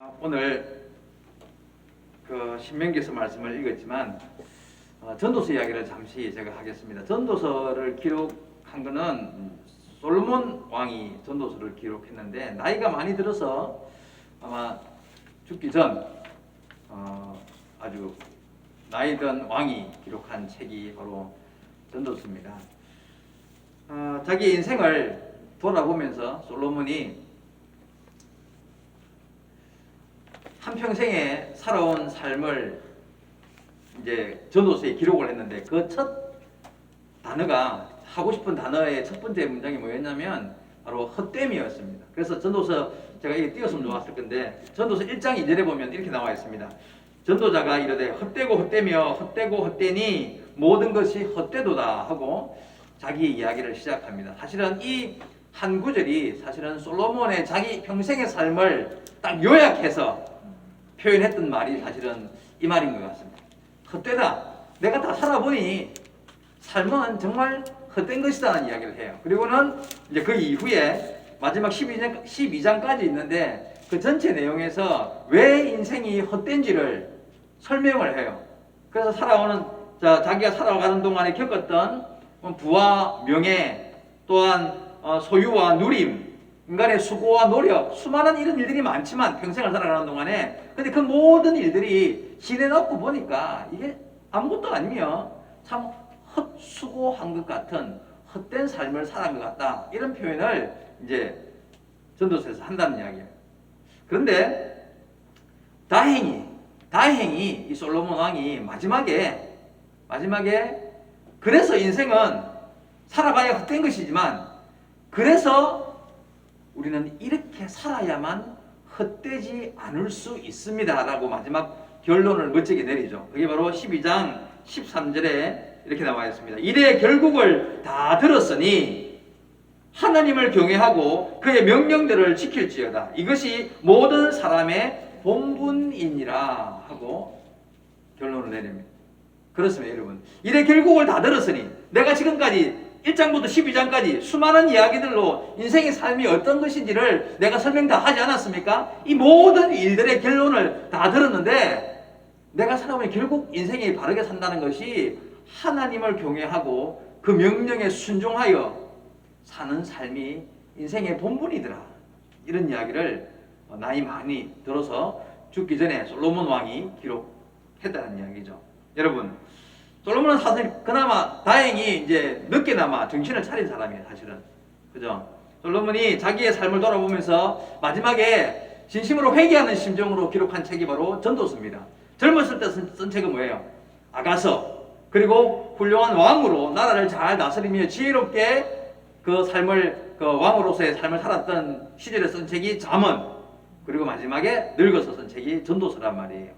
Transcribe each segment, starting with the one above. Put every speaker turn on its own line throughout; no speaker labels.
오늘 신명기에서 말씀을 읽었지만 전도서 이야기를 잠시 제가 하겠습니다. 전도서를 기록한 것은 솔로몬 왕이 전도서를 기록했는데 나이가 많이 들어서 아마 죽기 전 아주 나이 든 왕이 기록한 책이 바로 전도서입니다. 자기 인생을 돌아보면서 솔로몬이 한평생에 살아온 삶을 이제 전도서에 기록을 했는데 그 첫 단어가 하고 싶은 단어의 첫 번째 문장이 뭐였냐면 바로 헛됨이었습니다. 그래서 전도서 제가 이게 띄웠으면 좋았을 건데 전도서 1장 2절에 보면 이렇게 나와 있습니다. 전도자가 이르되 헛되고 헛되며 헛되고 헛되니 모든 것이 헛되도다 하고 자기 이야기를 시작합니다. 사실은 이 한 구절이 사실은 솔로몬의 자기 평생의 삶을 딱 요약해서 표현했던 말이 사실은 이 말인 것 같습니다. 헛되다. 내가 다 살아보니 삶은 정말 헛된 것이다는 이야기를 해요. 그리고는 이제 그 이후에 마지막 12장까지 있는데 그 전체 내용에서 왜 인생이 헛된지를 설명을 해요. 그래서 자기가 살아가는 동안에 겪었던 부와 명예, 또한 소유와 누림, 인간의 수고와 노력, 수많은 이런 일들이 많지만 평생을 살아가는 동안에 근데 그 모든 일들이 지내놓고 보니까 이게 아무것도 아니며 참 헛수고한 것 같은 헛된 삶을 살아간 것 같다. 이런 표현을 이제 전도서에서 한다는 이야기예요. 그런데 다행히 이 솔로몬 왕이 마지막에 그래서 인생은 살아봐야 헛된 것이지만 그래서 우리는 이렇게 살아야만 헛되지 않을 수 있습니다 라고 마지막 결론을 멋지게 내리죠. 그게 바로 12장 13절에 이렇게 나와 있습니다. 이래 결국을 다 들었으니 하나님을 경외하고 그의 명령들을 지킬지어다. 이것이 모든 사람의 본분이니라 하고 결론을 내립니다. 그렇습니다, 여러분. 이래 결국을 다 들었으니 내가 지금까지 1장부터 12장까지 수많은 이야기들로 인생의 삶이 어떤 것인지를 내가 설명 다 하지 않았습니까? 이 모든 일들의 결론을 다 들었는데 내가 살아보니 결국 인생이 바르게 산다는 것이 하나님을 경외하고 그 명령에 순종하여 사는 삶이 인생의 본분이더라. 이런 이야기를 나이 많이 들어서 죽기 전에 솔로몬 왕이 기록했다는 이야기죠. 여러분, 솔로몬은 사실 그나마 다행히 이제 늦게나마 정신을 차린 사람이에요, 사실은. 그죠? 솔로몬이 자기의 삶을 돌아보면서 마지막에 진심으로 회개하는 심정으로 기록한 책이 바로 전도서입니다. 젊었을 때 쓴 책은 뭐예요? 아가서. 그리고 훌륭한 왕으로 나라를 잘 다스리며 지혜롭게 그 왕으로서의 삶을 살았던 시절에 쓴 책이 잠언. 그리고 마지막에 늙어서 쓴 책이 전도서란 말이에요.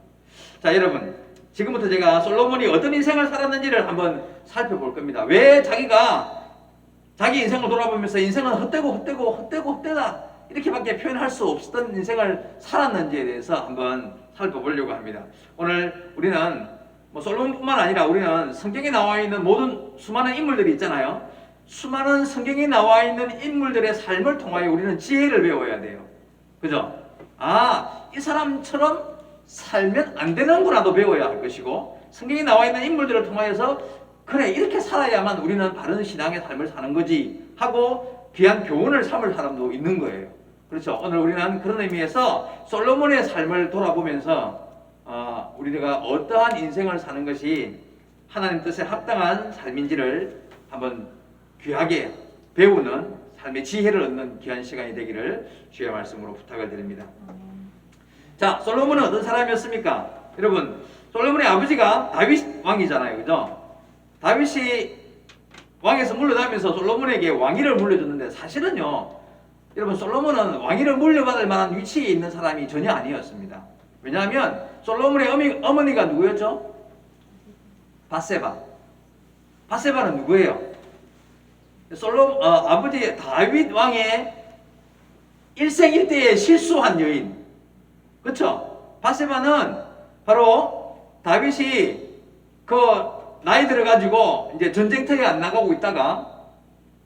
자, 여러분. 지금부터 제가 솔로몬이 어떤 인생을 살았는지를 한번 살펴볼 겁니다. 왜 자기가 자기 인생을 돌아보면서 인생은 헛되다 이렇게밖에 표현할 수 없었던 인생을 살았는지에 대해서 한번 살펴보려고 합니다. 오늘 우리는 솔로몬뿐만 아니라 우리는 성경에 나와 있는 모든 수많은 인물들이 있잖아요. 수많은 성경에 나와 있는 인물들의 삶을 통하여 우리는 지혜를 배워야 돼요. 그죠? 이 사람처럼 살면 안 되는구나도 배워야 할 것이고 성경에 나와 있는 인물들을 통하여서 그래 이렇게 살아야만 우리는 바른 신앙의 삶을 사는 거지 하고 귀한 교훈을 삼을 사람도 있는 거예요. 그렇죠? 오늘 우리는 그런 의미에서 솔로몬의 삶을 돌아보면서 우리가 어떠한 인생을 사는 것이 하나님 뜻에 합당한 삶인지를 한번 귀하게 배우는 삶의 지혜를 얻는 귀한 시간이 되기를 주의 말씀으로 부탁을 드립니다. 자, 솔로몬은 어떤 사람이었습니까? 여러분, 솔로몬의 아버지가 다윗 왕이잖아요. 그죠? 다윗이 왕에서 물러나면서 솔로몬에게 왕위를 물려줬는데 사실은요, 여러분, 솔로몬은 왕위를 물려받을 만한 위치에 있는 사람이 전혀 아니었습니다. 왜냐하면 솔로몬의 어머니가 누구였죠? 밧세바. 밧세바는 누구예요? 아버지 다윗 왕의 일생일대에 실수한 여인. 그렇죠? 밧세바는 바로 다윗이 나이 들어가지고 이제 전쟁터에 안 나가고 있다가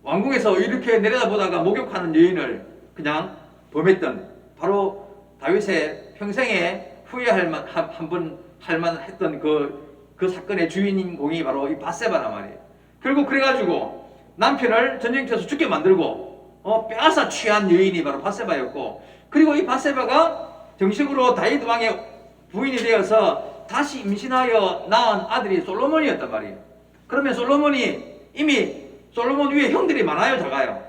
왕궁에서 이렇게 내려다보다가 목욕하는 여인을 그냥 범했던 바로 다윗의 평생에 후회할 만, 한번 할 만했던 그 사건의 주인공이 바로 이 밧세바란 말이에요. 결국 그래가지고 남편을 전쟁터에서 죽게 만들고 빼앗아 취한 여인이 바로 밧세바였고, 그리고 이 밧세바가 정식으로 다윗 왕의 부인이 되어서 다시 임신하여 낳은 아들이 솔로몬이었단 말이에요. 그러면 솔로몬이 이미 솔로몬 위에 형들이 많아요, 작아요?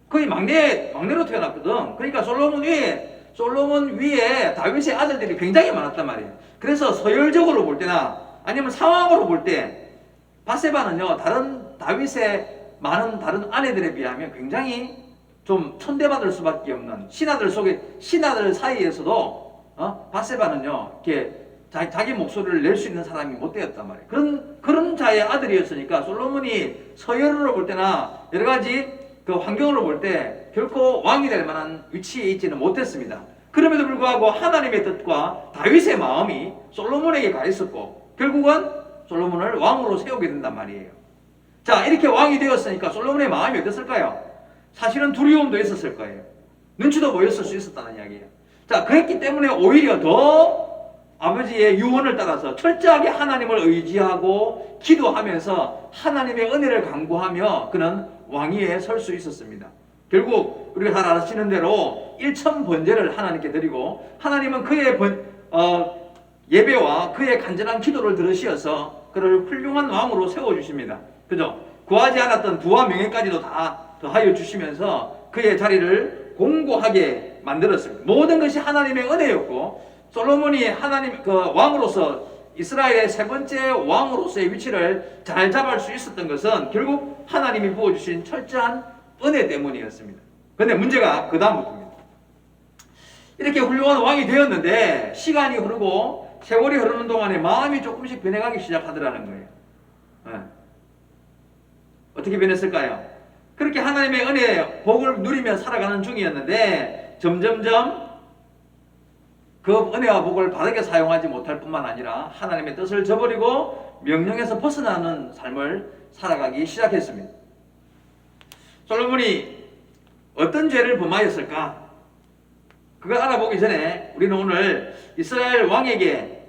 거의 막내로 태어났거든. 그러니까 솔로몬 위에 다윗의 아들들이 굉장히 많았단 말이에요. 그래서 서열적으로 볼 때나 아니면 상황으로 볼 때 밧세바는요, 다른 다윗의 많은 다른 아내들에 비하면 굉장히 좀 천대받을 수밖에 없는, 신하들 사이에서도 밧세바는요, 이렇게 자기 목소리를 낼 수 있는 사람이 못 되었단 말이에요. 그런 자의 아들이었으니까 솔로몬이 서열으로 볼 때나 여러 가지 그 환경으로 볼 때 결코 왕이 될 만한 위치에 있지는 못했습니다. 그럼에도 불구하고 하나님의 뜻과 다윗의 마음이 솔로몬에게 가 있었고, 결국은 솔로몬을 왕으로 세우게 된단 말이에요. 자, 이렇게 왕이 되었으니까 솔로몬의 마음이 어땠을까요? 사실은 두려움도 있었을 거예요. 눈치도 보였을 수 있었다는 이야기예요. 자, 그랬기 때문에 오히려 더 아버지의 유언을 따라서 철저하게 하나님을 의지하고 기도하면서 하나님의 은혜를 간구하며 그는 왕위에 설 수 있었습니다. 결국 우리가 잘 아시는 대로 일천번제를 하나님께 드리고, 하나님은 그의 예배와 그의 간절한 기도를 들으시어서 그를 훌륭한 왕으로 세워주십니다. 그죠? 구하지 않았던 부와 명예까지도 다 더하여 주시면서 그의 자리를 공고하게 만들었습니다. 모든 것이 하나님의 은혜였고, 솔로몬이 하나님 왕으로서 이스라엘의 세 번째 왕으로서의 위치를 잘 잡을 수 있었던 것은 결국 하나님이 부어주신 철저한 은혜 때문이었습니다. 그런데 문제가 그 다음부터입니다. 이렇게 훌륭한 왕이 되었는데 시간이 흐르고 세월이 흐르는 동안에 마음이 조금씩 변해가기 시작하더라는 거예요. 네. 어떻게 변했을까요? 그렇게 하나님의 은혜, 복을 누리며 살아가는 중이었는데 점점점 그 은혜와 복을 바르게 사용하지 못할 뿐만 아니라 하나님의 뜻을 저버리고 명령에서 벗어나는 삶을 살아가기 시작했습니다. 솔로몬이 어떤 죄를 범하였을까? 그걸 알아보기 전에 우리는 오늘 이스라엘 왕에게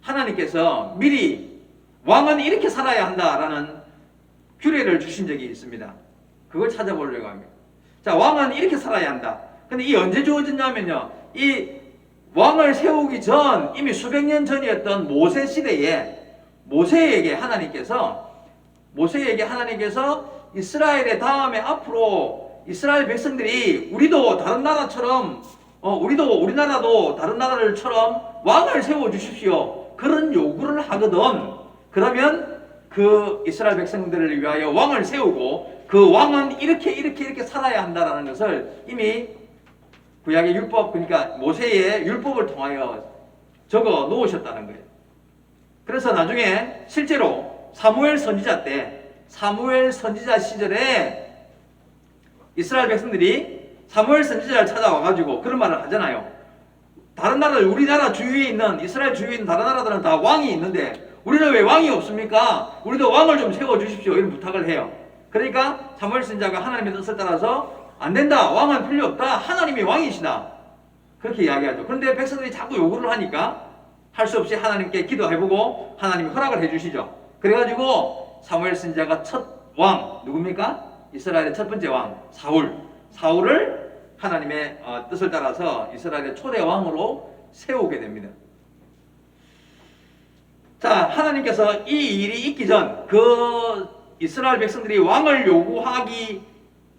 하나님께서 미리 왕은 이렇게 살아야 한다라는 규례를 주신 적이 있습니다. 그걸 찾아보려고 합니다. 자, 왕은 이렇게 살아야 한다. 근데 이 언제 주어졌냐면요, 이 왕을 세우기 전 이미 수백 년 전이었던 모세 시대에 모세에게 하나님께서 이스라엘의 다음에 앞으로 이스라엘 백성들이 우리도 다른 나라처럼 우리나라도 다른 나라들처럼 왕을 세워 주십시오, 그런 요구를 하거든. 그러면 그 이스라엘 백성들을 위하여 왕을 세우고 그 왕은 이렇게 살아야 한다라는 것을 이미 구약의 율법, 그러니까 모세의 율법을 통하여 적어 놓으셨다는 거예요. 그래서 나중에 실제로 사무엘 선지자 시절에 이스라엘 백성들이 사무엘 선지자를 찾아와가지고 그런 말을 하잖아요. 다른 나라들, 우리나라 주위에 있는, 이스라엘 주위에 있는 다른 나라들은 다 왕이 있는데 우리는 왜 왕이 없습니까? 우리도 왕을 좀 세워주십시오, 이런 부탁을 해요. 그러니까 사무엘 선지자가 하나님의 뜻을 따라서 안 된다, 왕은 필요 없다, 하나님이 왕이시다, 그렇게 이야기하죠. 그런데 백성들이 자꾸 요구를 하니까 할 수 없이 하나님께 기도해보고 하나님이 허락을 해주시죠. 그래가지고 사무엘 선지자가 첫 왕, 누굽니까? 이스라엘의 첫 번째 왕 사울을 하나님의 뜻을 따라서 이스라엘의 초대 왕으로 세우게 됩니다. 자, 하나님께서 이 일이 있기 전 그 이스라엘 백성들이 왕을 요구하기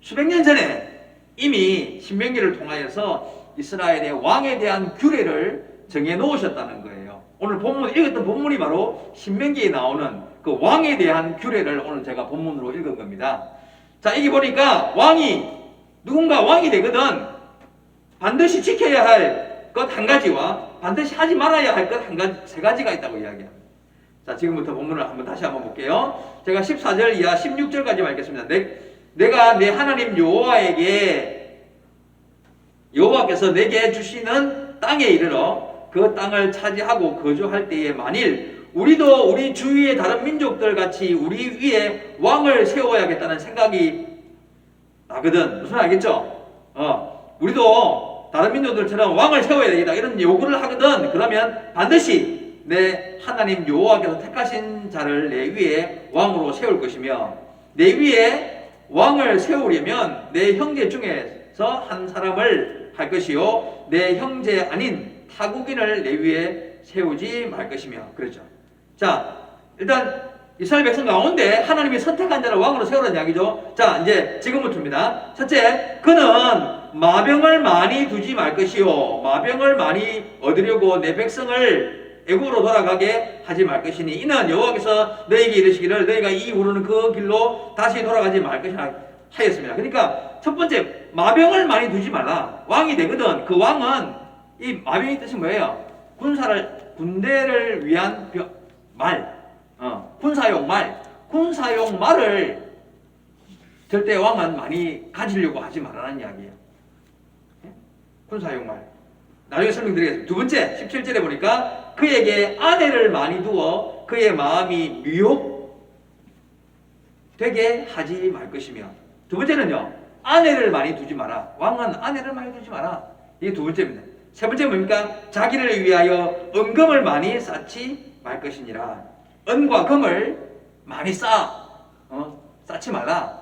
수백 년 전에 이미 신명기를 통하여서 이스라엘의 왕에 대한 규례를 정해 놓으셨다는 거예요. 오늘 읽었던 본문이 바로 신명기에 나오는 그 왕에 대한 규례를 오늘 제가 본문으로 읽은 겁니다. 자, 여기 보니까 누군가 왕이 되거든 반드시 지켜야 할 것 한 가지와 반드시 하지 말아야 할 것 세 가지가 있다고 이야기합니다. 자, 지금부터 본문을 다시 한번 볼게요. 제가 14절 이하 16절까지 읽겠습니다. 내가 내 하나님 여호와께서 내게 주시는 땅에 이르러 그 땅을 차지하고 거주할 때에 만일 우리도 우리 주위의 다른 민족들 같이 우리 위에 왕을 세워야겠다는 생각이 나거든. 무슨 알겠죠? 우리도 다른 민족들처럼 왕을 세워야 되겠다 이런 요구를 하거든. 그러면 반드시 내 하나님 여호와께서 택하신 자를 내 위에 왕으로 세울 것이며, 내 위에 왕을 세우려면 내 형제 중에서 한 사람을 할 것이요 내 형제 아닌 타국인을 내 위에 세우지 말 것이며. 그렇죠. 자, 일단 이스라엘 백성 가운데 하나님이 선택한 자를 왕으로 세우라는 이야기죠. 자, 이제 지금부터입니다. 첫째, 그는 마병을 많이 두지 말 것이요 마병을 많이 얻으려고 내 백성을 애굽으로 돌아가게 하지 말 것이니, 이는 여호와께서 너에게 이르시기를 너희가 이 이후로는 그 길로 다시 돌아가지 말 것이라 하였습니다. 그러니까 첫 번째, 마병을 많이 두지 말라. 왕이 되거든. 그 왕은, 이 마병의 뜻이 뭐예요? 군대를 위한 말, 군사용 말을 절대 왕은 많이 가지려고 하지 말라는 이야기예요. 군사용 말. 나중에 설명드리겠습니다. 두 번째, 17절에 보니까 그에게 아내를 많이 두어 그의 마음이 미혹되게 하지 말 것이며. 두 번째는요, 아내를 많이 두지 마라. 왕은 아내를 많이 두지 마라. 이게 두 번째입니다. 세 번째 뭡니까? 자기를 위하여 은금을 많이 쌓지 말 것이니라. 은과 금을 많이 쌓지 말라.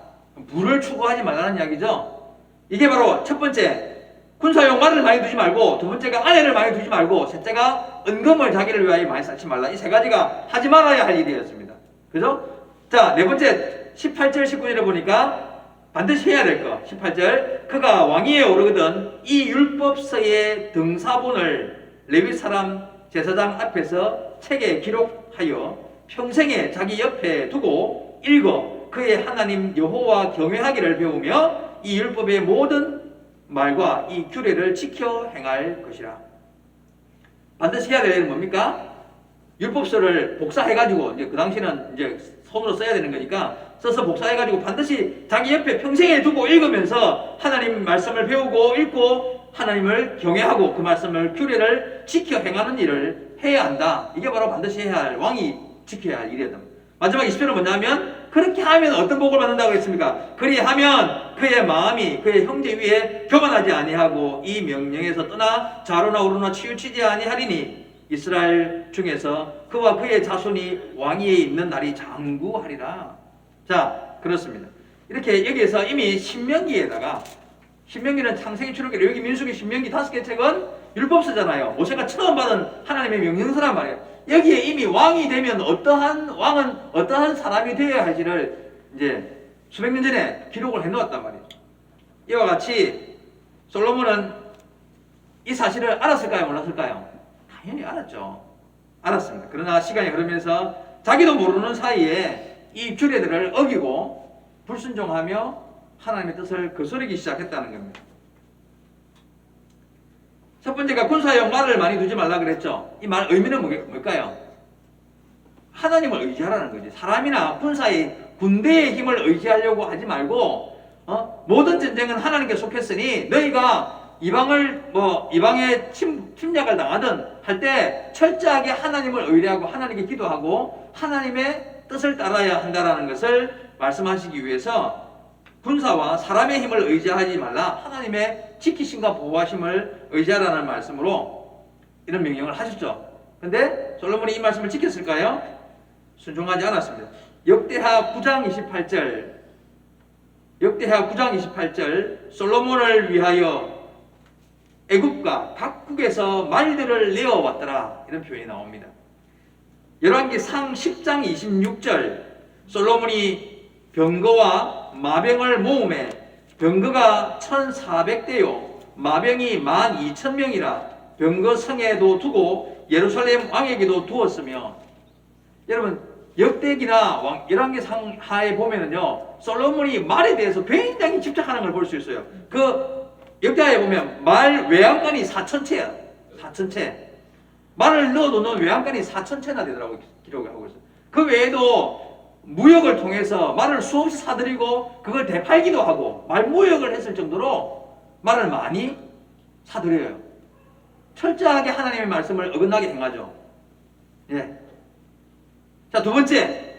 부를 추구하지 말라는 이야기죠. 이게 바로 첫 번째, 군사용 말을 많이 두지 말고, 두 번째가 아내를 많이 두지 말고, 셋째가 은금을 자기를 위하여 많이 쌓지 말라. 이 세 가지가 하지 말아야 할 일이었습니다. 그죠? 자, 네 번째 18절 19절에 보니까 반드시 해야 될 거. 18절, 그가 왕위에 오르거든 이 율법서의 등사본을 레위 사람 제사장 앞에서 책에 기록하여 평생에 자기 옆에 두고 읽어 그의 하나님 여호와 경외하기를 배우며 이 율법의 모든 말과 이 규례를 지켜 행할 것이라. 반드시 해야 될 일은 뭡니까? 율법서를 복사해가지고, 이제 그 당시는 이제 손으로 써야 되는 거니까 써서 복사해가지고 반드시 자기 옆에 평생에 두고 읽으면서 하나님 말씀을 배우고 읽고 하나님을 경외하고 그 말씀을 규례를 지켜 행하는 일을 해야 한다. 이게 바로 반드시 해야 할, 왕이 지켜야 할 일이었다. 마지막 20절은 뭐냐면, 그렇게 하면 어떤 복을 받는다고 했습니까? 그리하면 그의 마음이 그의 형제 위에 교만하지 아니하고 이 명령에서 떠나 좌로나 우로나 치우치지 아니하리니 이스라엘 중에서 그와 그의 자손이 왕위에 있는 날이 장구하리라. 자, 그렇습니다. 이렇게 여기에서 이미 신명기에다가, 신명기는 창세기, 출애굽기, 여기 민수기, 신명기 5개 책은 율법서잖아요. 모세가 처음 받은 하나님의 명령서란 말이에요. 여기에 이미 왕이 되면 왕은 어떠한 사람이 되어야 할지를 이제 수백 년 전에 기록을 해놓았단 말이에요. 이와 같이 솔로몬은 이 사실을 알았을까요? 몰랐을까요? 당연히 알았죠. 알았습니다. 그러나 시간이 흐르면서 자기도 모르는 사이에 이 규례들을 어기고 불순종하며 하나님의 뜻을 거스르기 시작했다는 겁니다. 첫 번째가 군사용 말을 많이 두지 말라 그랬죠. 이 말 의미는 뭘까요? 하나님을 의지하라는 거지. 사람이나 군대의 힘을 의지하려고 하지 말고, 모든 전쟁은 하나님께 속했으니 너희가 이방의 침략을 당하든 할 때 철저하게 하나님을 의뢰하고 하나님께 기도하고 하나님의 뜻을 따라야 한다라는 것을 말씀하시기 위해서 군사와 사람의 힘을 의지하지 말라, 하나님의 지키심과 보호하심을 의지하라는 말씀으로 이런 명령을 하셨죠. 근데 솔로몬이 이 말씀을 지켰을까요? 순종하지 않았습니다. 역대하 9장 28절 솔로몬을 위하여 애굽과 각국에서 말들을 내어왔더라, 이런 표현이 나옵니다. 열왕기상 10장 26절 솔로몬이 병거와 마병을 모음에 병거가 1400대요 마병이 12,000명이라 병거 성에도 두고 예루살렘 왕에게도 두었으며, 여러분 역대기나 열왕기상 하에 보면은요 솔로몬이 말에 대해서 굉장히 집착하는 걸 볼 수 있어요. 그 역대하에 보면 말 외양간이 4,000채야. 4,000채. 말을 넣어놓는 외양간이 4,000채나 되더라고요. 기록을 하고 있어요. 그 외에도 무역을 통해서 말을 수없이 사들이고 그걸 되팔기도 하고 말무역을 했을 정도로 말을 많이 사들여요. 철저하게 하나님의 말씀을 어긋나게 행하죠. 예. 자, 두 번째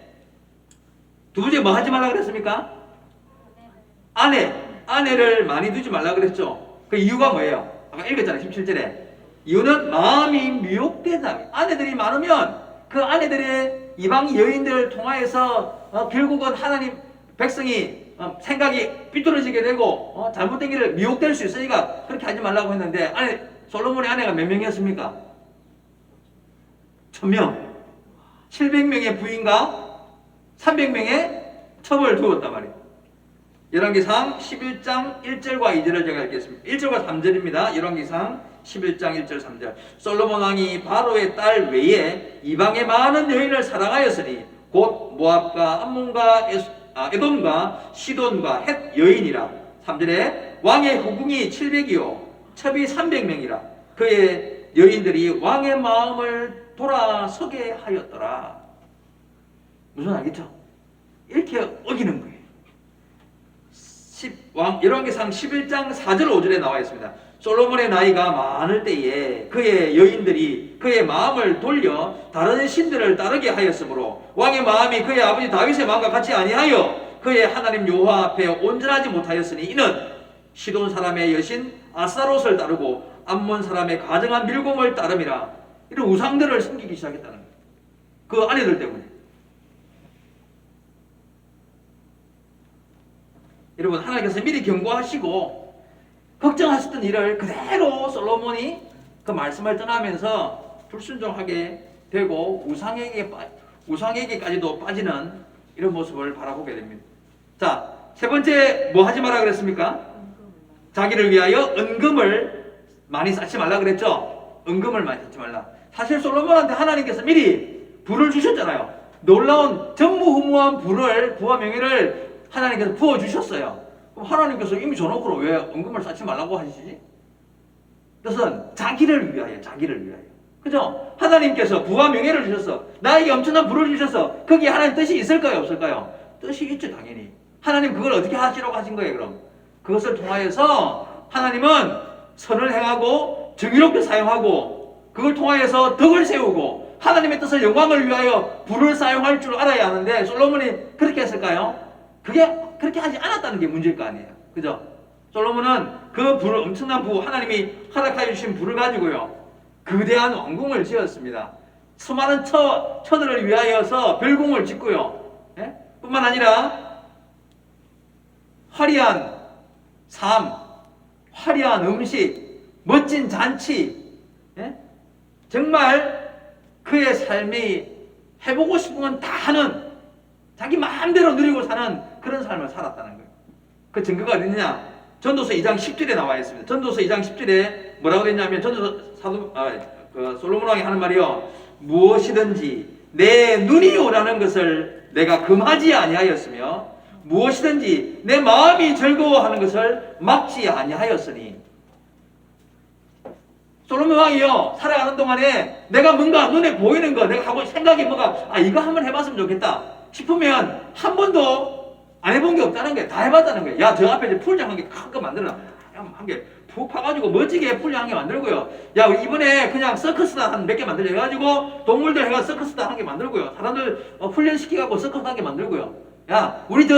뭐 하지 말라 그랬습니까? 아내를 많이 두지 말라 그랬죠. 그 이유가 뭐예요? 아까 읽었잖아요. 17절에. 이유는 마음이 미혹되다. 아내들이 많으면 그 아내들의 이방 여인들을 통하여서 결국은 하나님 백성이 생각이 삐뚤어지게 되고 잘못된 길을 미혹될 수 있으니까 그렇게 하지 말라고 했는데 솔로몬의 아내가 몇 명이었습니까? 1000명. 700명의 부인과 300명의 첩을 두었단 말이에요. 열왕기상 11장 1절과 2절을 제가 읽겠습니다. 1절과 3절입니다. 열왕기상 11장 1절 3절. 솔로몬 왕이 바로의 딸 외에 이방의 많은 여인을 사랑하였으니 곧 모압과 암몬과 에돔과 시돈과 헷 여인이라. 3절에 왕의 후궁이 700이요 첩이 300명이라. 그의 여인들이 왕의 마음을 돌아서게 하였더라. 무슨 알겠죠? 이렇게 어기는 거예요. 열왕기상 11장 4절 5절에 나와 있습니다. 솔로몬의 나이가 많을 때에 그의 여인들이 그의 마음을 돌려 다른 신들을 따르게 하였으므로 왕의 마음이 그의 아버지 다윗의 마음과 같이 아니하여 그의 하나님 여호와 앞에 온전하지 못하였으니 이는 시돈 사람의 여신 아스타롯을 따르고 암몬 사람의 가증한 밀곰을 따름이라. 이런 우상들을 섬기기 시작했다는 거예요. 그 아내들 때문에. 여러분, 하나님께서 미리 경고하시고 걱정하셨던 일을 그대로 솔로몬이 그 말씀을 떠나면서 불순종하게 되고 우상에게까지도 빠지는 이런 모습을 바라보게 됩니다. 자, 세 번째 뭐 하지 마라 그랬습니까? 자기를 위하여 은금을 많이 쌓지 말라 그랬죠? 은금을 많이 쌓지 말라. 사실 솔로몬한테 하나님께서 미리 부를 주셨잖아요. 놀라운 전무후무한 부와 명예를 하나님께서 부어주셨어요. 그럼 하나님께서 이미 줘놓고 왜 은금을 쌓지 말라고 하시지? 그것은 자기를 위하여. 그죠? 하나님께서 부와 명예를 주셨어. 나에게 엄청난 부를 주셔서 거기에 하나님 뜻이 있을까요? 없을까요? 뜻이 있죠, 당연히. 하나님 그걸 어떻게 하시라고 하신 거예요, 그럼? 그것을 통하여서 하나님은 선을 행하고 정의롭게 사용하고 그걸 통하여서 덕을 세우고 하나님의 뜻을 영광을 위하여 부를 사용할 줄 알아야 하는데 솔로몬이 그렇게 했을까요? 그렇게 하지 않았다는 게 문제일 거 아니에요. 그죠? 솔로몬은 그 부를, 엄청난 부, 하나님이 허락하여 주신 부를 가지고요, 거대한 왕궁을 지었습니다. 수많은 처들을 위하여서 별궁을 짓고요. 예? 뿐만 아니라 화려한 삶, 화려한 음식, 멋진 잔치, 예? 정말 그의 삶이 해보고 싶은 건 다 하는, 자기 마음대로 누리고 사는 그런 삶을 살았다는 거예요. 그 증거가 어디 있느냐? 전도서 2장 10절에 나와 있습니다. 전도서 2장 10절에 뭐라고 되냐면 솔로몬 왕이 하는 말이요, 무엇이든지 내 눈이 오라는 것을 내가 금하지 아니하였으며 무엇이든지 내 마음이 즐거워하는 것을 막지 아니하였으니. 솔로몬 왕이요, 살아가는 동안에 내가 뭔가 눈에 보이는 거, 내가 하고 생각이 뭐가, 이거 한번 해봤으면 좋겠다 싶으면 한 번도 안 해본 게 없다는 거예요. 다 해봤다는 거예요. 야, 저 앞에 이제 풀장 한 개 큰 거 만들어놔. 한 개 푹 파가지고 멋지게 풀장 한 개 만들고요. 야, 우리 이번에 그냥 서커스단 한 몇 개 만들자 해가지고 동물들 해가 서커스단 한 개 만들고요. 사람들 훈련시키고 서커스 한 개 만들고요. 야, 우리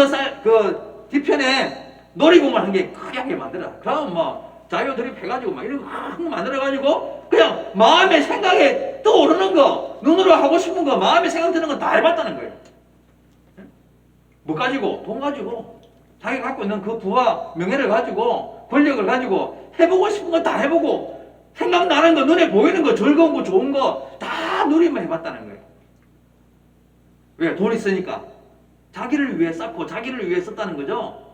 뒤편에 놀이공원 한 개 크게 한 개 만들어. 그럼 뭐 자유 드립해가지고 막 이런 거 큰 거 만들어가지고 그냥 마음의 생각에 떠오르는 거, 눈으로 하고 싶은 거, 마음에 생각 드는 거 다 해봤다는 거예요. 뭐 가지고? 돈 가지고. 자기가 갖고 있는 그 부와 명예를 가지고, 권력을 가지고 해보고 싶은 거 다 해보고, 생각나는 거, 눈에 보이는 거, 즐거운 거, 좋은 거 다 누리면 해봤다는 거예요. 왜? 돈 있으니까. 자기를 위해 쌓고 자기를 위해 썼다는 거죠.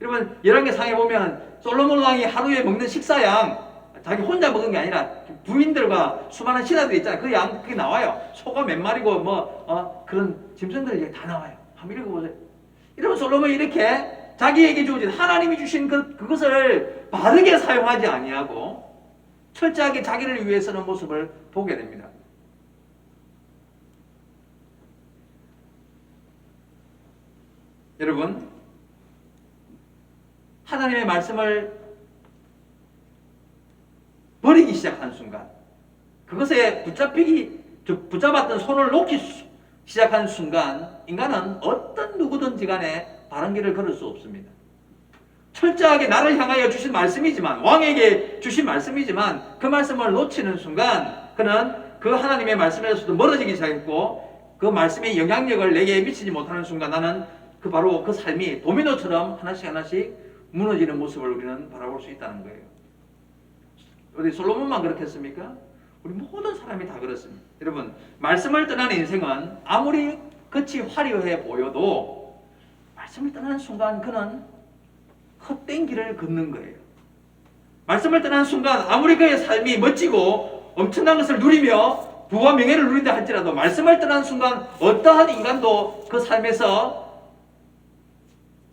여러분, 열왕기상에 보면 솔로몬 왕이 하루에 먹는 식사양, 자기 혼자 먹은 게 아니라 부인들과 수많은 신하들이 있잖아요. 그 양, 그게 나와요. 소가 몇 마리고 그런 짐승들이 다 나와요. 한번 읽어보세요. 이러면 솔로몬이 이렇게 자기에게 주어진 하나님이 주신 그것을 바르게 사용하지 아니하고 철저하게 자기를 위해 쓰는 모습을 보게 됩니다. 여러분, 하나님의 말씀을 버리기 시작한 순간, 그것에 붙잡았던 손을 놓기 시작한 순간 인간은 어떤 누구든지 간에 바른 길을 걸을 수 없습니다. 철저하게 나를 향하여 주신 말씀이지만, 왕에게 주신 말씀이지만, 그 말씀을 놓치는 순간 그는 그 하나님의 말씀에서도 멀어지기 시작했고, 그 말씀의 영향력을 내게 미치지 못하는 순간 나는 바로 그 삶이 도미노처럼 하나씩 하나씩 무너지는 모습을 우리는 바라볼 수 있다는 거예요. 어디 솔로몬만 그렇겠습니까? 우리 모든 사람이 다 그렇습니다. 여러분, 말씀을 떠나는 인생은 아무리 겉이 화려해 보여도 말씀을 떠나는 순간 그는 헛된 길을 걷는 거예요. 말씀을 떠나는 순간 아무리 그의 삶이 멋지고 엄청난 것을 누리며 부와 명예를 누린다 할지라도 말씀을 떠나는 순간 어떠한 인간도 그 삶에서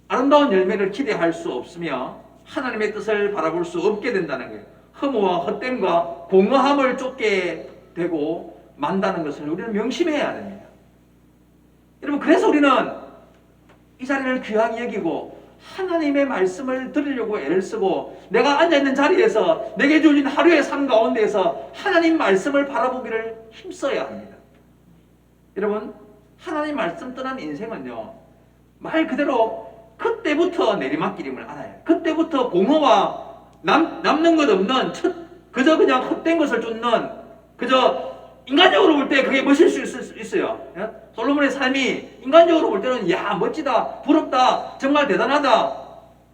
아름다운 열매를 기대할 수 없으며 하나님의 뜻을 바라볼 수 없게 된다는 거예요. 허무와 헛됨과 공허함을 쫓게 되고 만다는 것을 우리는 명심해야 됩니다. 여러분, 그래서 우리는 이 자리를 귀하게 여기고 하나님의 말씀을 들으려고 애를 쓰고 내가 앉아있는 자리에서 내게 주어진 하루의 삶 가운데에서 하나님 말씀을 바라보기를 힘써야 합니다. 여러분, 하나님 말씀 떠난 인생은요, 말 그대로 그때부터 내리막길임을 알아요. 그때부터 공허와 남는 것 없는 그저 그냥 헛된 것을 쫓는, 그저 인간적으로 볼 때 그게 멋일 수 있어요. 솔로몬의 삶이 인간적으로 볼 때는 야, 멋지다, 부럽다, 정말 대단하다,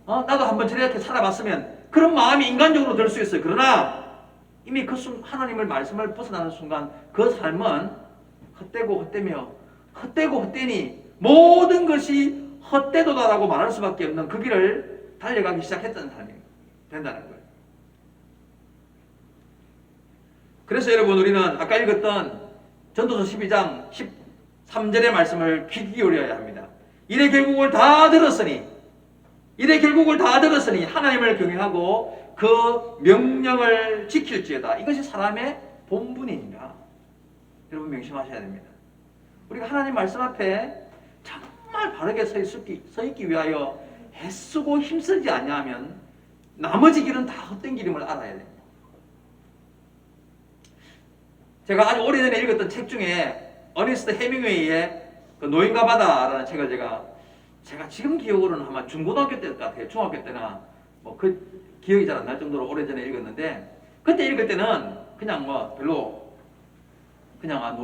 나도 한번 저렇게 살아봤으면, 그런 마음이 인간적으로 들 수 있어요. 그러나 이미 하나님의 말씀을 벗어나는 순간 그 삶은 헛되고 헛되며 헛되고 헛되니 모든 것이 헛되도다라고 말할 수밖에 없는 그 길을 달려가기 시작했던 삶이 된다는 거예요. 그래서 여러분, 우리는 아까 읽었던 전도서 12장 13절의 말씀을 귀 기울여야 합니다. 이래 결국을 다 들었으니 하나님을 경외하고 그 명령을 지킬지어다. 이것이 사람의 본분입니다. 여러분, 명심하셔야 됩니다. 우리가 하나님 말씀 앞에 정말 바르게 서 있기 위하여 애쓰고 힘쓰지 않냐면 나머지 길은 다 헛된 길임을 알아야 됩니다. 제가 아주 오래전에 읽었던 책 중에 어니스트 해밍웨이의 그 노인과 바다라는 책을 제가 지금 기억으로는 아마 중고등학교 때 같아요. 중학교 때나 뭐 그 기억이 잘 안 날 정도로 오래전에 읽었는데, 그때 읽을 때는 그냥 뭐 별로 그냥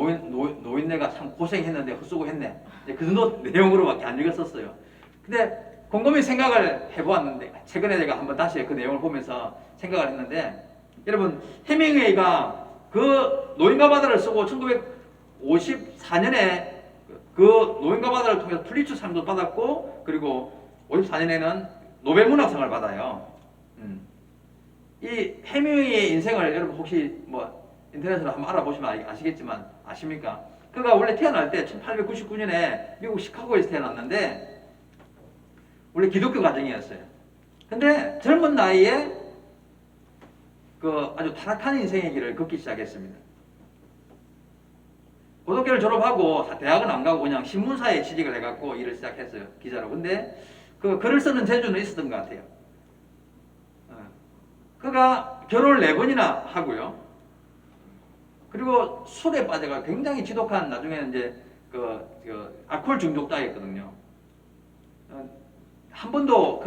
노인네가 참 고생했는데 헛수고했네, 그 정도 내용으로밖에 안 읽었었어요. 근데 곰곰이 생각을 해보았는데, 최근에 제가 한번 다시 그 내용을 보면서 생각을 했는데, 여러분, 해밍웨이가 그 노인과 바다를 쓰고 1954년에 그 노인과 바다를 통해서 플리츠 상도 받았고, 그리고 54년에는 노벨 문학상을 받아요. 이 해밍웨이의 인생을 여러분 혹시 뭐 인터넷으로 한번 알아보시면 아시겠지만, 아십니까? 그가 원래 태어날 때 1899년에 미국 시카고에서 태어났는데 원래 기독교 가정이었어요. 근데 젊은 나이에 그 아주 타락한 인생의 길을 걷기 시작했습니다. 고등학교를 졸업하고 대학은 안 가고 그냥 신문사에 취직을 해갖고 일을 시작했어요. 기자로. 근데 그 글을 쓰는 재주는 있었던 것 같아요. 그가 결혼을 4번이나 하고요. 그리고 술에 빠져가 굉장히 지독한, 나중에는 이제 그 알코올 중독자였거든요. 한 번도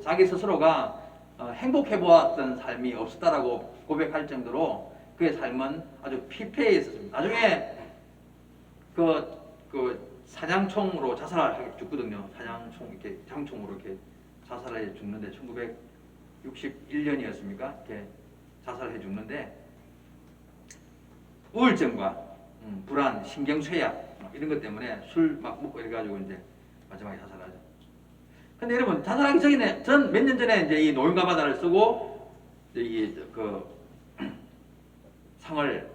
자기 스스로가 행복해 보았던 삶이 없었다라고 고백할 정도로 그의 삶은 아주 피폐해 있었습니다. 나중에 그 사냥총으로 자살하게 죽거든요. 사냥총 이렇게 장총으로 이렇게 자살해 죽는데 1961년이었습니까? 이렇게 자살해 죽는데 우울증과 불안, 신경쇠약 이런 것 때문에 술 막 먹고 이래가지고 이제 마지막에 자살하죠. 근데 여러분, 자살하기 전에 몇 년 전에 이제 이 노인과 바다를 쓰고 그 상을,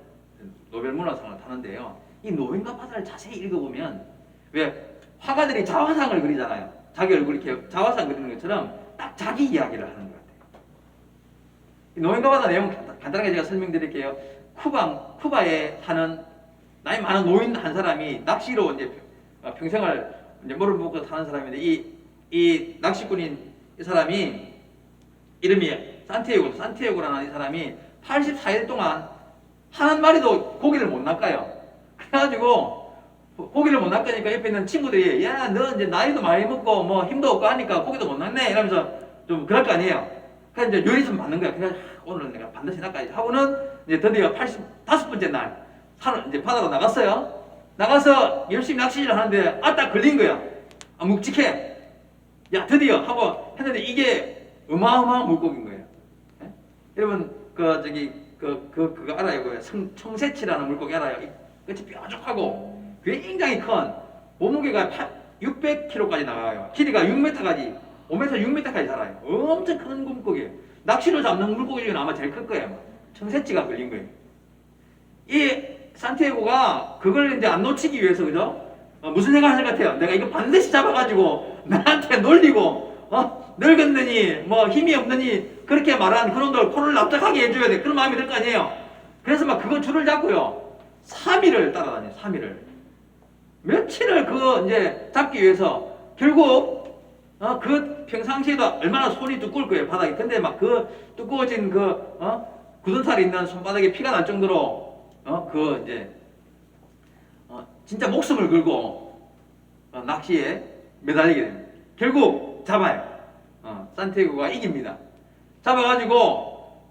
노벨 문학상을 타는데요. 이 노인과 바다를 자세히 읽어보면 왜 화가들이 자화상을 그리잖아요. 자기 얼굴 이렇게 자화상 그리는 것처럼 딱 자기 이야기를 하는 것 같아요. 이 노인과 바다 내용 간단하게 제가 설명드릴게요. 쿠바에 사는 나이 많은 노인 한 사람이 낚시로 이제 평생을 이제 머리를 묶고 사는 사람인데, 이 낚시꾼인 이 사람이 이름이 산티아고라는 이 사람이 84일 동안 한 마리도 고기를 못 낚아요. 그래가지고 고기를 못 낚으니까 옆에 있는 친구들이 야, 너 이제 나이도 많이 먹고 뭐 힘도 없고 하니까 고기도 못 낚네 이러면서 좀 그럴 거 아니에요. 그래서 이제 요리 좀 맞는 거야. 그래서 오늘 내가 반드시 낚아야지 하고는 이제 드디어 85번째 날 산을 이제 바다로 나갔어요. 나가서 열심히 낚시를 하는데 딱 걸린 거야. 묵직해. 야 드디어 하고 했는데 이게 어마어마한 물고기인 거예요. 예? 여러분 그거 알아요? 청새치라는 물고기 알아요? 끝이 뾰족하고 굉장히 큰 몸무게가 600kg까지 나가요. 길이가 6m까지 5m, 6m까지 자라요. 엄청 큰 물고기예요. 낚시로 잡는 물고기 중에 아마 제일 클 거예요. 청새치가 걸린 거예요. 이 산티아고가 그걸 이제 안 놓치기 위해서 그죠? 무슨 생각을 할 것 같아요? 내가 이거 반드시 잡아가지고 나한테 놀리고 늙었느니 뭐 힘이 없느니 그렇게 말한 그놈들 코를 납작하게 해줘야 돼. 그런 마음이 들 거 아니에요. 그래서 막 그거 줄을 잡고요 3일을 따라다녀요. 3일을 며칠을 그거 이제 잡기 위해서 결국 그 평상시에도 얼마나 손이 두꺼울 거예요 바닥에. 근데 막 그 두꺼워진 굳은 살이 있는 손바닥에 피가 날 정도로 그 이제 진짜 목숨을 걸고 낚시에 매달리게 됩니다. 결국 잡아요. 산티아고가 이깁니다. 잡아가지고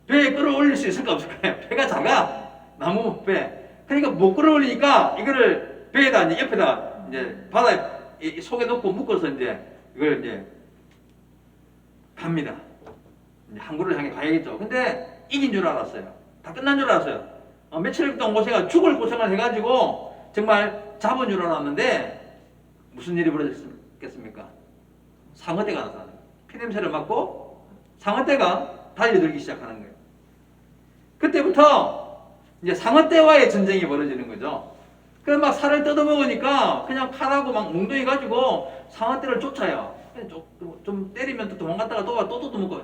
배에 끌어올릴 수 있을까 없을까요? 배가 작아. 나무 배. 그러니까 못 끌어올리니까 이거를 배에다 이제 옆에다 이제 바다에 속에 넣고 묶어서 이제 이걸 이제 갑니다. 이제 항구를 향해 가야겠죠. 근데 이긴 줄 알았어요. 다 끝난 줄 알았어요. 며칠 동안 고생을 죽을 고생을 해가지고 정말 잡은 줄 알았는데 무슨 일이 벌어졌겠습니까? 상어떼가 나타나요. 피냄새를 맡고 상어떼가 달려들기 시작하는 거예요. 그때부터 이제 상어떼와의 전쟁이 벌어지는 거죠. 그래서 막 살을 뜯어먹으니까 그냥 칼하고 막 몽둥이 가지고 상어떼를 쫓아요. 좀 때리면 또 도망갔다가 또 뜯어먹고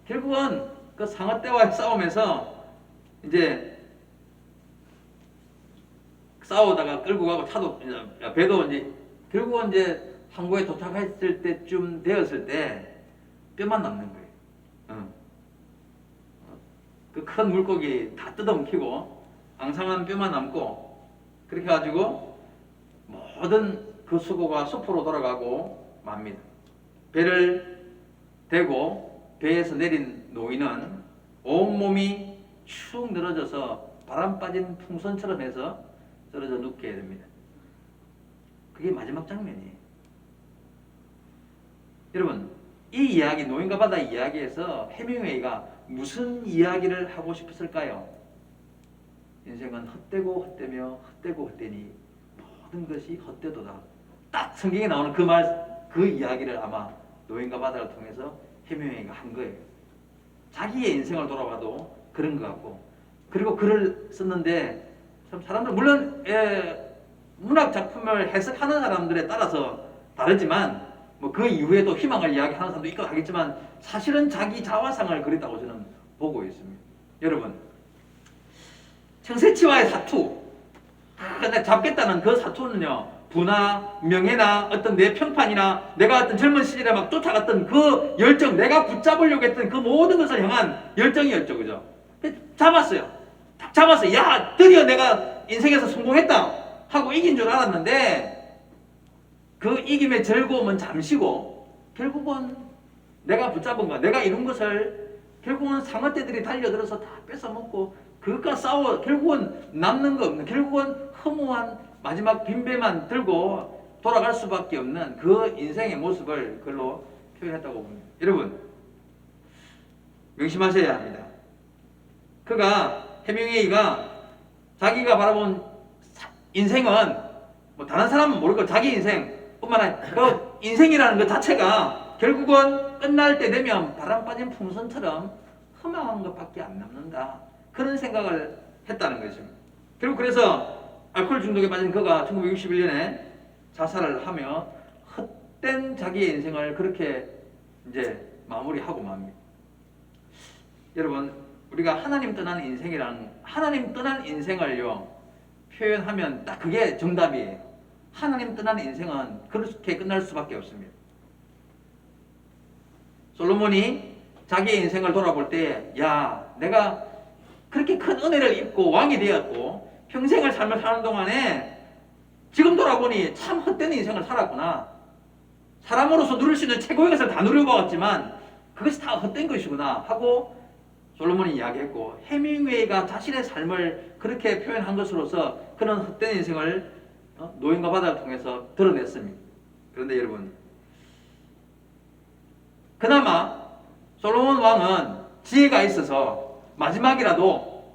결국은 그 상어떼와의 싸움에서 이제 싸우다가 끌고 가고 차도 배도 이제 결국은 이제 항구에 도착했을 때쯤 되었을 때 뼈만 남는 거예요. 그 큰 물고기 다 뜯어먹히고 앙상한 뼈만 남고 그렇게 해가지고 모든 그 수고가 숲으로 돌아가고 맙니다. 배를 대고 배에서 내린 노인은 온몸이 축 늘어져서 바람 빠진 풍선처럼 해서 떨어져 눕게 됩니다. 그게 마지막 장면이에요. 여러분, 이 이야기, 노인과 바다 이야기에서 해밍웨이가 무슨 이야기를 하고 싶었을까요? 인생은 헛되고 헛되며 헛되고 헛되니 모든 것이 헛되도다. 딱 성경에 나오는 그 이야기를 아마 노인과 바다를 통해서 해밍웨이가 한 거예요. 자기의 인생을 돌아봐도 그런 것 같고, 그리고 글을 썼는데 참 사람들 물론 문학 작품을 해석하는 사람들에 따라서 다르지만 뭐 그 이후에도 희망을 이야기하는 사람도 있고 하겠지만 사실은 자기 자화상을 그렸다고 저는 보고 있습니다. 여러분, 청새치와의 사투, 근데 잡겠다는 그 사투는요 부나 명예나 어떤 내 평판이나 내가 어떤 젊은 시절에 막 쫓아갔던 그 열정, 내가 붙잡으려고 했던 그 모든 것을 향한 열정이었죠, 그죠? 잡았어요. 딱 잡았어요. 야, 드디어 내가 인생에서 성공했다 하고 이긴 줄 알았는데 그 이김의 즐거움은 잠시고 결국은 내가 붙잡은 거, 내가 이룬 것을 결국은 상어떼들이 달려들어서 다 뺏어먹고 그것과 싸워 결국은 남는 거 없는, 결국은 허무한 마지막 빈배만 들고 돌아갈 수밖에 없는 그 인생의 모습을 글로 표현했다고 봅니다. 여러분, 명심하셔야 합니다. 해밍웨이가 자기가 바라본 인생은 뭐 다른 사람은 모르고 자기 인생뿐만 아니라 그 인생이라는 것 자체가 결국은 끝날 때 되면 바람 빠진 풍선처럼 허망한 것밖에 안 남는다. 그런 생각을 했다는 것입니다. 결국 그래서 알코올 중독에 빠진 그가 1961년에 자살을 하며 헛된 자기의 인생을 그렇게 이제 마무리하고 맙니다. 여러분, 우리가 하나님 떠난 하나님 떠난 인생을요 표현하면 딱 그게 정답이에요. 하나님 떠난 인생은 그렇게 끝날 수밖에 없습니다. 솔로몬이 자기의 인생을 돌아볼 때, 야, 내가 그렇게 큰 은혜를 입고 왕이 되었고 평생을 삶을 사는 동안에 지금 돌아보니 참 헛된 인생을 살았구나. 사람으로서 누릴 수 있는 최고의 것을 다 누려보았지만 그것이 다 헛된 것이구나 하고 솔로몬이 이야기했고, 해밍웨이가 자신의 삶을 그렇게 표현한 것으로서 그는 헛된 인생을 노인과 바다를 통해서 드러냈습니다. 그런데 여러분, 그나마 솔로몬 왕은 지혜가 있어서 마지막이라도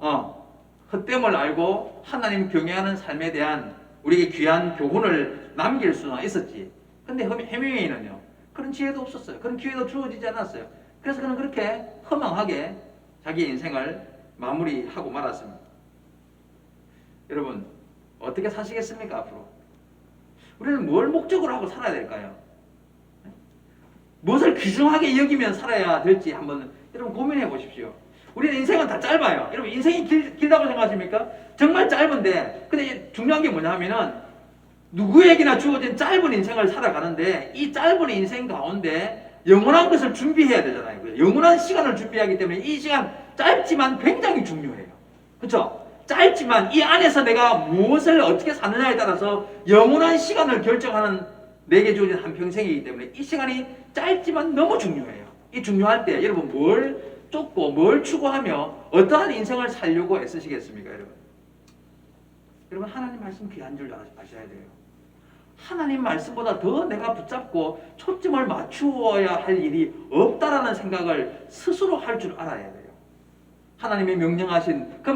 헛됨을 알고 하나님 경외하는 삶에 대한 우리에게 귀한 교훈을 남길 수는 있었지. 근데 해밍웨이는요, 그런 지혜도 없었어요. 그런 기회도 주어지지 않았어요. 그래서 그는 그렇게 허망하게 자기의 인생을 마무리하고 말았습니다. 여러분, 어떻게 사시겠습니까, 앞으로? 우리는 뭘 목적으로 하고 살아야 될까요? 무엇을 귀중하게 여기면 살아야 될지 한번 여러분 고민해 보십시오. 우리는 인생은 다 짧아요. 여러분, 인생이 길다고 생각하십니까? 정말 짧은데, 근데 중요한 게 뭐냐 하면은 누구에게나 주어진 짧은 인생을 살아가는데, 이 짧은 인생 가운데 영원한 것을 준비해야 되잖아요. 영원한 시간을 준비하기 때문에 이 시간 짧지만 굉장히 중요해요. 그렇죠? 짧지만 이 안에서 내가 무엇을 어떻게 사느냐에 따라서 영원한 시간을 결정하는 내게 주어진 한평생이기 때문에 이 시간이 짧지만 너무 중요해요. 이 중요할 때 여러분 뭘 쫓고 뭘 추구하며 어떠한 인생을 살려고 애쓰시겠습니까, 여러분? 여러분, 하나님 말씀 귀한 줄 아셔야 돼요. 하나님 말씀보다 더 내가 붙잡고 초점을 맞추어야 할 일이 없다라는 생각을 스스로 할 줄 알아야 돼요. 하나님이 명령하신 그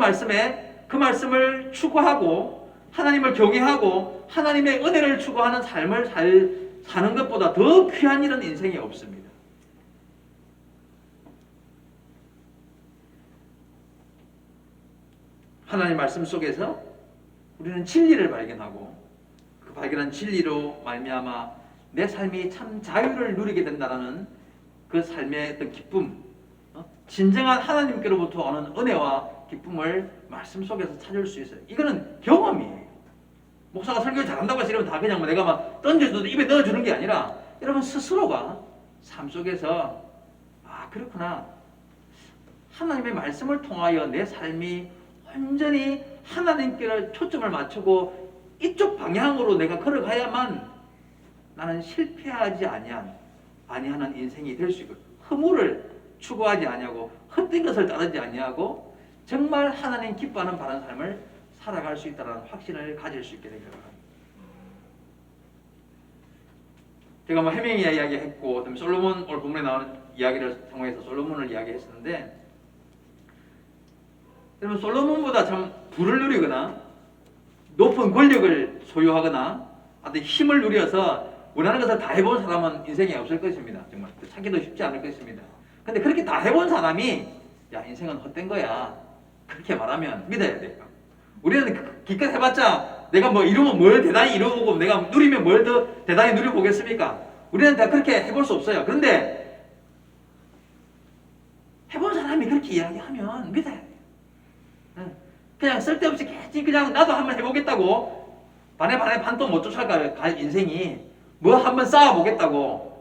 말씀을 추구하고 하나님을 경외하고 하나님의 은혜를 추구하는 삶을 사는 것보다 더 귀한 일은 인생에 없습니다. 하나님 말씀 속에서 우리는 진리를 발견하고 그 발견한 진리로 말미암아 내 삶이 참 자유를 누리게 된다는 그 삶의 어떤 기쁨, 진정한 하나님께로부터 오는 은혜와 기쁨을 말씀 속에서 찾을 수 있어요. 이거는 경험이에요. 목사가 설교 잘한다고 해서 이러면 다 그냥 내가 막 던져도 입에 넣어주는 게 아니라 여러분 스스로가 삶 속에서 그렇구나, 하나님의 말씀을 통하여 내 삶이 완전히 하나님께로 초점을 맞추고 이쪽 방향으로 내가 걸어가야만 나는 실패하지 아니하는 인생이 될 수 있고, 허물을 추구하지 아니하고 헛된 것을 따르지 아니하고 정말 하나님 기뻐하는 바른 삶을 살아갈 수 있다는 확신을 가질 수 있게 되기를 바랍니다. 제가 해밍 이야기했고 솔로몬 오늘 본문에 나오는 이야기를 통해서 솔로몬을 이야기했었는데, 여러분 솔로몬보다 참 부를 누리거나 높은 권력을 소유하거나 어떤 힘을 누려서 원하는 것을 다 해본 사람은 인생에 없을 것입니다. 정말 찾기도 쉽지 않을 것입니다. 근데 그렇게 다 해본 사람이 야 인생은 헛된 거야 그렇게 말하면 믿어야 돼요. 우리는 기껏 해봤자 내가 뭐 이루면 뭘 대단히 이루고 내가 누리면 뭘 더 대단히 누려보겠습니까? 우리는 다 그렇게 해볼 수 없어요. 그런데 해본 사람이 그렇게 이야기하면 믿어야 돼요. 그냥 쓸데없이 그냥 나도 한번 해보겠다고 반에 반도 못 쫓아갈 인생이 뭐 한번 쌓아보겠다고